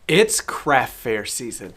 It's craft fair season.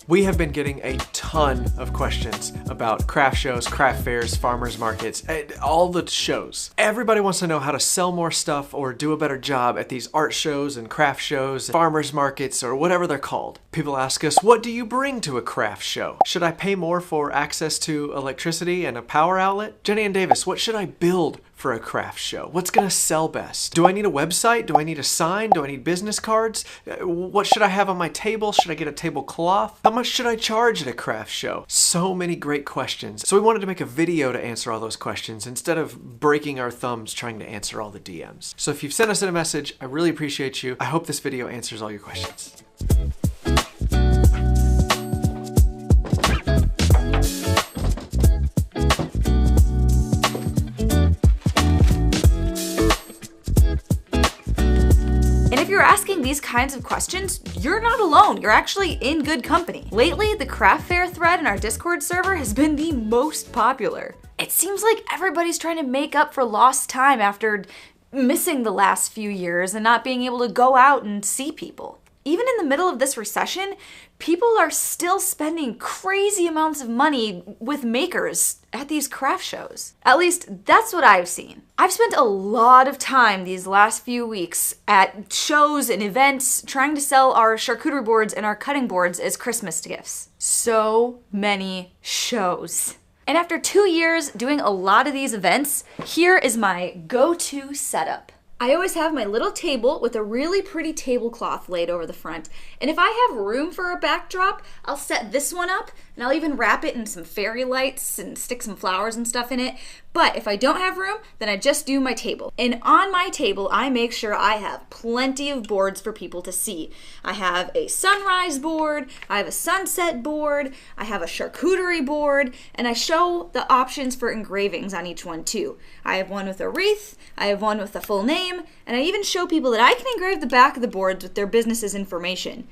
We have been getting a ton of questions about craft shows, craft fairs, farmers markets, all the shows. Everybody wants to know how to sell more stuff or do a better job at these art shows and craft shows, farmers markets, or whatever they're called. People ask us, what do you bring to a craft show? Should I pay more for access to electricity and a power outlet? Jenny and Davis, what should I build for a craft show? What's gonna sell best? Do I need a website? Do I need a sign? Do I need business cards? What should I have on my table? Should I get a tablecloth? How much should I charge at a craft show? So many great questions. So we wanted to make a video to answer all those questions instead of breaking our thumbs trying to answer all the DMs. So if you've sent us in a message, I really appreciate you. I hope this video answers all your questions. Asking these kinds of questions, you're not alone. You're actually in good company. Lately, the craft fair thread in our Discord server has been the most popular. It seems like everybody's trying to make up for lost time after missing the last few years and not being able to go out and see people. Even in the middle of this recession, people are still spending crazy amounts of money with makers at these craft shows. At least, that's what I've seen. I've spent a lot of time these last few weeks at shows and events trying to sell our charcuterie boards and our cutting boards as Christmas gifts. So many shows. And after 2 years doing a lot of these events, here is my go-to setup. I always have my little table with a really pretty tablecloth laid over the front. And if I have room for a backdrop, I'll set this one up and I'll even wrap it in some fairy lights and stick some flowers and stuff in it. But if I don't have room, then I just do my table. And on my table, I make sure I have plenty of boards for people to see. I have a sunrise board, I have a sunset board, I have a charcuterie board, and I show the options for engravings on each one too. I have one with a wreath, I have one with a full name, and I even show people that I can engrave the back of the boards with their business's information.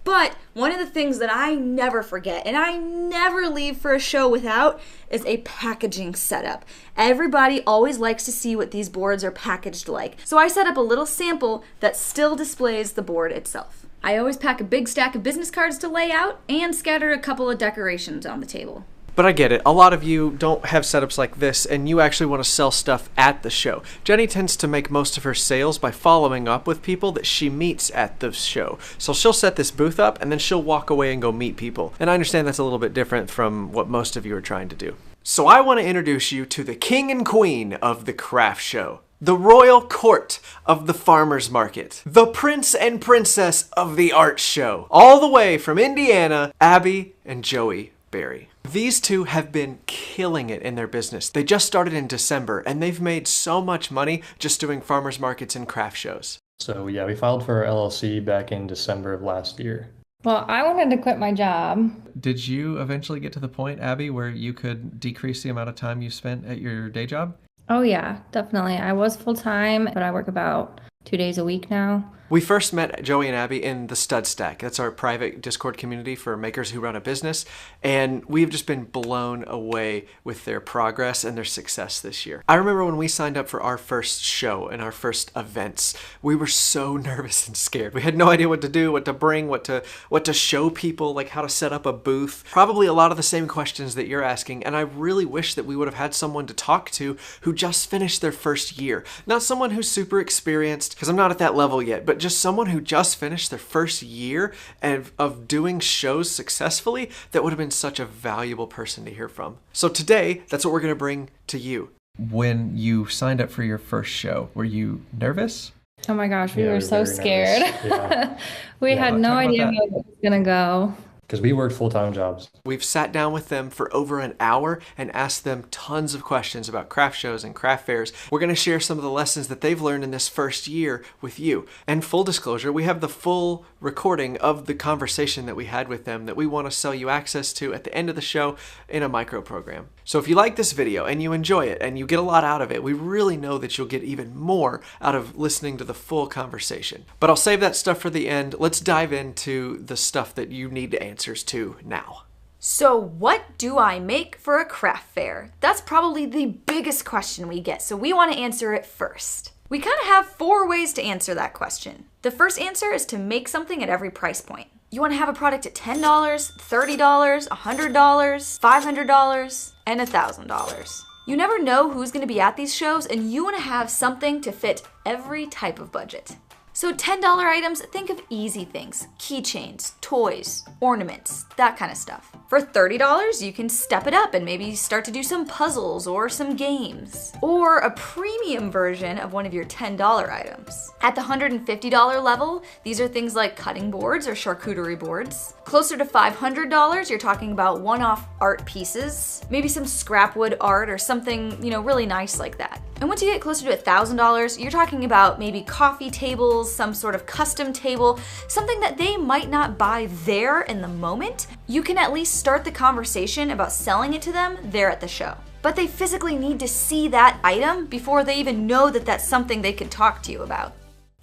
But one of the things that I never forget, and I never leave for a show without, is a packaging setup. Everybody always likes to see what these boards are packaged like. So I set up a little sample that still displays the board itself. I always pack a big stack of business cards to lay out and scatter a couple of decorations on the table. But I get it. A lot of you don't have setups like this, and you actually want to sell stuff at the show. Jenny tends to make most of her sales by following up with people that she meets at the show. So she'll set this booth up, and then she'll walk away and go meet people. And I understand that's a little bit different from what most of you are trying to do. So I want to introduce you to the king and queen of the craft show. The royal court of the farmers market. The prince and princess of the art show. All the way from Indiana, Abby and Joey Berry. These two have been killing it in their business. They just started in December and they've made so much money just doing farmers markets and craft shows. So yeah, we filed for our LLC back in December of last year. Well, I wanted to quit my job. Did you eventually get to the point, Abby, where you could decrease the amount of time you spent at your day job? Oh yeah, definitely. I was full-time, but I work about 2 days a week now. We first met Joey and Abby in the Stud Stack. That's our private Discord community for makers who run a business. And we've just been blown away with their progress and their success this year. I remember when we signed up for our first show and our first events, we were so nervous and scared. We had no idea what to do, what to bring, what to show people, like how to set up a booth. Probably a lot of the same questions that you're asking. And I really wish that we would have had someone to talk to who just finished their first year. Not someone who's super experienced, because I'm not at that level yet, but just someone who just finished their first year of doing shows successfully. That would have been such a valuable person to hear from. So today, that's what we're going to bring to you. When you signed up for your first show, were you nervous? Oh my gosh, we were so scared. Yeah. We had no idea how it was going to go. Because we worked full-time jobs. We've sat down with them for over an hour and asked them tons of questions about craft shows and craft fairs. We're going to share some of the lessons that they've learned in this first year with you. And full disclosure, we have the full recording of the conversation that we had with them that we want to sell you access to at the end of the show in a micro program. So if you like this video and you enjoy it and you get a lot out of it, we really know that you'll get even more out of listening to the full conversation. But I'll save that stuff for the end. Let's dive into the stuff that you need answers to now. So what do I make for a craft fair? That's probably the biggest question we get, so we want to answer it first. We kind of have 4 ways to answer that question. The first answer is to make something at every price point. You want to have a product at $10, $30, $100, $500, and $1,000. You never know who's going to be at these shows, and you want to have something to fit every type of budget. So $10 items, think of easy things. Keychains, toys, ornaments, that kind of stuff. For $30, you can step it up and maybe start to do some puzzles or some games. Or a premium version of one of your $10 items. At the $150 level, these are things like cutting boards or charcuterie boards. Closer to $500, you're talking about one-off art pieces, maybe some scrap wood art or something, really nice like that. And once you get closer to $1,000, you're talking about maybe coffee tables, some sort of custom table, something that they might not buy there in the moment. You can at least start the conversation about selling it to them there at the show. But they physically need to see that item before they even know that that's something they could talk to you about.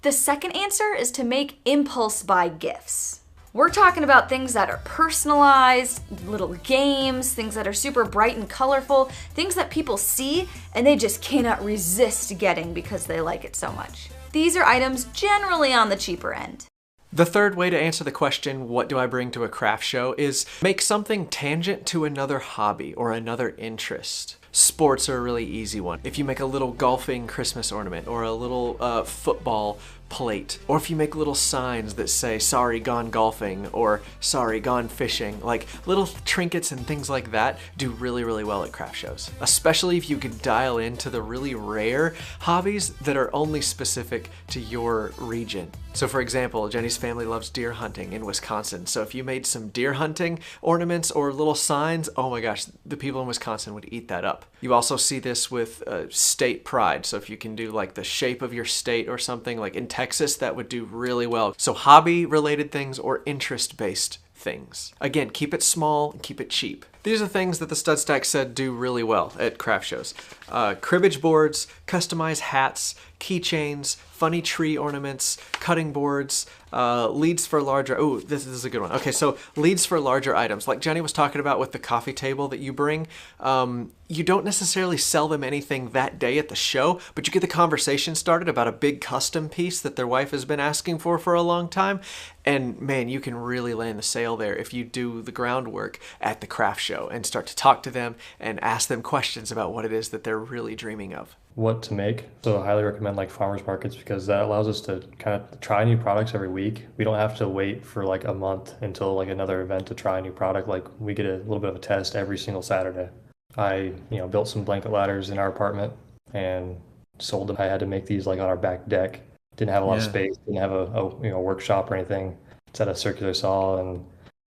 The second answer is to make impulse buy gifts. We're talking about things that are personalized, little games, things that are super bright and colorful, things that people see and they just cannot resist getting because they like it so much. These are items generally on the cheaper end. The third way to answer the question, what do I bring to a craft show, is make something tangent to another hobby or another interest. Sports are a really easy one. If you make a little golfing Christmas ornament or a little football plate, or if you make little signs that say sorry gone golfing or sorry gone fishing, like little trinkets and things like that do really, really well at craft shows. Especially if you could dial into the really rare hobbies that are only specific to your region. So for example, Jenny's family loves deer hunting in Wisconsin. So if you made some deer hunting ornaments or little signs, oh my gosh, the people in Wisconsin would eat that up. You also see this with state pride. So if you can do like the shape of your state or something, like in Texas, that would do really well. So hobby related things or interest based things. Again, keep it small and keep it cheap. These are things that the Stud Stack said do really well at craft shows. Cribbage boards, customized hats, keychains, funny tree ornaments, cutting boards, leads for larger, oh, this is a good one. Okay, so leads for larger items. Like Jenny was talking about with the coffee table that you bring, you don't necessarily sell them anything that day at the show, but you get the conversation started about a big custom piece that their wife has been asking for a long time. And man, you can really land the sale there if you do the groundwork at the craft show and start to talk to them and ask them questions about what it is that they're really dreaming of. What to make. So I highly recommend like farmers markets because that allows us to kind of try new products every week. We don't have to wait for like a month until like another event to try a new product. Like we get a little bit of a test every single Saturday. I, built some blanket ladders in our apartment and sold them. I had to make these like on our back deck. Didn't have a lot of space, didn't have a workshop or anything. Just had a circular saw and,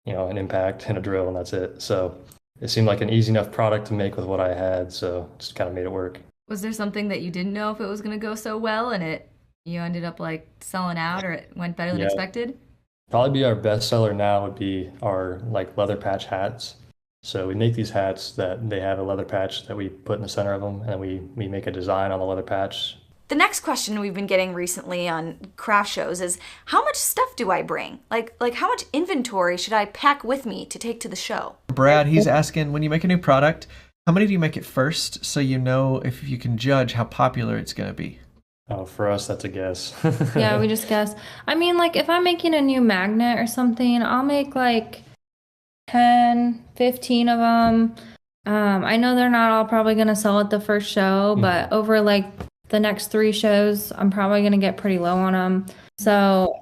an impact and a drill and that's it. So it seemed like an easy enough product to make with what I had. So just kind of made it work. Was there something that you didn't know if it was going to go so well and you ended up like selling out or it went better than expected? Probably be our best seller now would be our like leather patch hats. So we make these hats that they have a leather patch that we put in the center of them and then we make a design on the leather patch. The next question we've been getting recently on craft shows is how much stuff do I bring? Like how much inventory should I pack with me to take to the show? Brad, he's asking, when you make a new product, how many do you make it first so you know if you can judge how popular it's going to be? Oh, for us, that's a guess. Yeah, we just guess. I mean, like if I'm making a new magnet or something, I'll make like 10, 15 of them. I know they're not all probably going to sell at the first show, but over like the next 3 shows, I'm probably going to get pretty low on them. So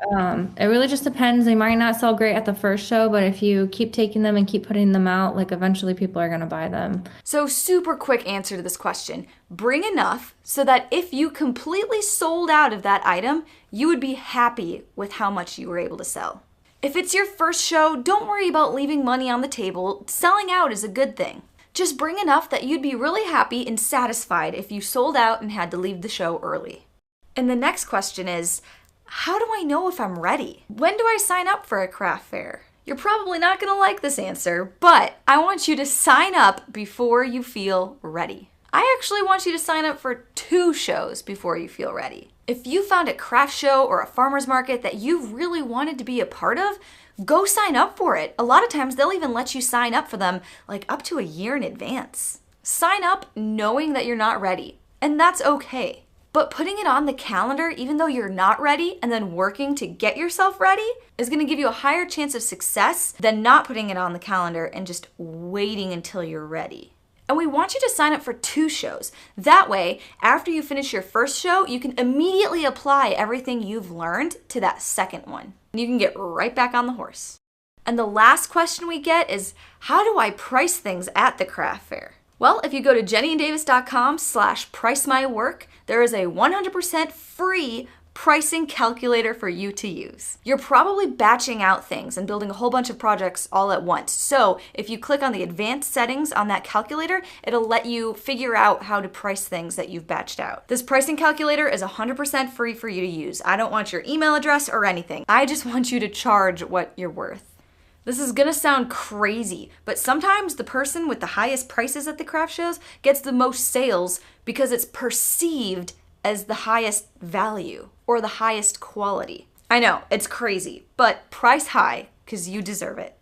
it really just depends. They might not sell great at the first show, but if you keep taking them and keep putting them out, like eventually people are going to buy them. So super quick answer to this question. Bring enough so that if you completely sold out of that item, you would be happy with how much you were able to sell. If it's your first show, don't worry about leaving money on the table. Selling out is a good thing. Just bring enough that you'd be really happy and satisfied if you sold out and had to leave the show early. And the next question is, how do I know if I'm ready? When do I sign up for a craft fair? You're probably not going to like this answer, but I want you to sign up before you feel ready. I actually want you to sign up for 2 shows before you feel ready. If you found a craft show or a farmer's market that you really wanted to be a part of, go sign up for it. A lot of times they'll even let you sign up for them like up to a year in advance. Sign up knowing that you're not ready, and that's okay. But putting it on the calendar, even though you're not ready, and then working to get yourself ready is gonna give you a higher chance of success than not putting it on the calendar and just waiting until you're ready. And we want you to sign up for 2 shows. That way, after you finish your first show, you can immediately apply everything you've learned to that second one. And you can get right back on the horse. And the last question we get is, how do I price things at the craft fair? Well, if you go to jennyanddavis.com/pricemywork, there is a 100% free pricing calculator for you to use. You're probably batching out things and building a whole bunch of projects all at once. So if you click on the advanced settings on that calculator, it'll let you figure out how to price things that you've batched out. This pricing calculator is 100% free for you to use. I don't want your email address or anything. I just want you to charge what you're worth. This is gonna sound crazy, but sometimes the person with the highest prices at the craft shows gets the most sales because it's perceived as the highest value or the highest quality. I know, it's crazy, but price high because you deserve it.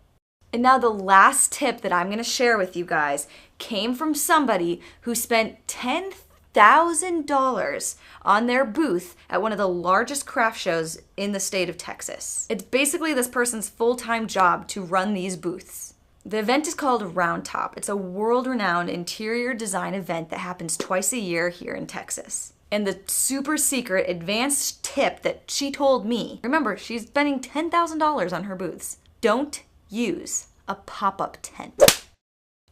And now the last tip that I'm gonna share with you guys came from somebody who spent $10,000 on their booth at one of the largest craft shows in the state of Texas. It's basically this person's full-time job to run these booths. The event is called Round Top. It's a world-renowned interior design event that happens twice a year here in Texas. And the super secret advanced tip that she told me, remember, she's spending $10,000 on her booths. Don't use a pop-up tent.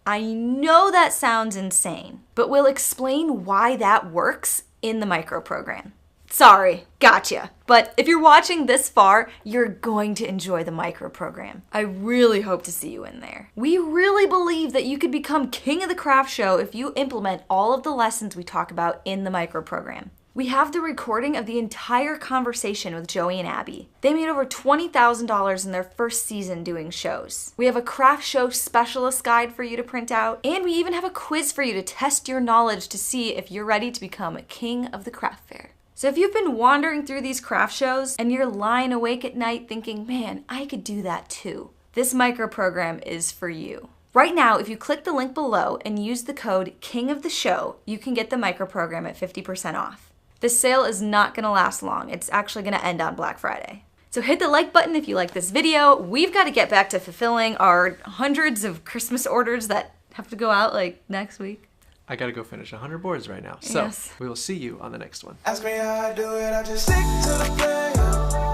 I know that sounds insane, but we'll explain why that works in the micro program. Sorry, gotcha. But if you're watching this far, you're going to enjoy the micro program. I really hope to see you in there. We really believe that you could become king of the craft show if you implement all of the lessons we talk about in the micro program. We have the recording of the entire conversation with Joey and Abby. They made over $20,000 in their first season doing shows. We have a craft show specialist guide for you to print out, and we even have a quiz for you to test your knowledge to see if you're ready to become a king of the craft fair. So if you've been wandering through these craft shows and you're lying awake at night thinking, man, I could do that too, this micro program is for you. Right now, if you click the link below and use the code KINGOFTHESHOW, you can get the micro program at 50% off. This sale is not gonna last long. It's actually gonna end on Black Friday. So hit the like button if you like this video. We've got to get back to fulfilling our hundreds of Christmas orders that have to go out like next week. I gotta go finish 100 boards right now. So Yes. we will see you on the next one. Ask me how I do it, I just stick to the plan.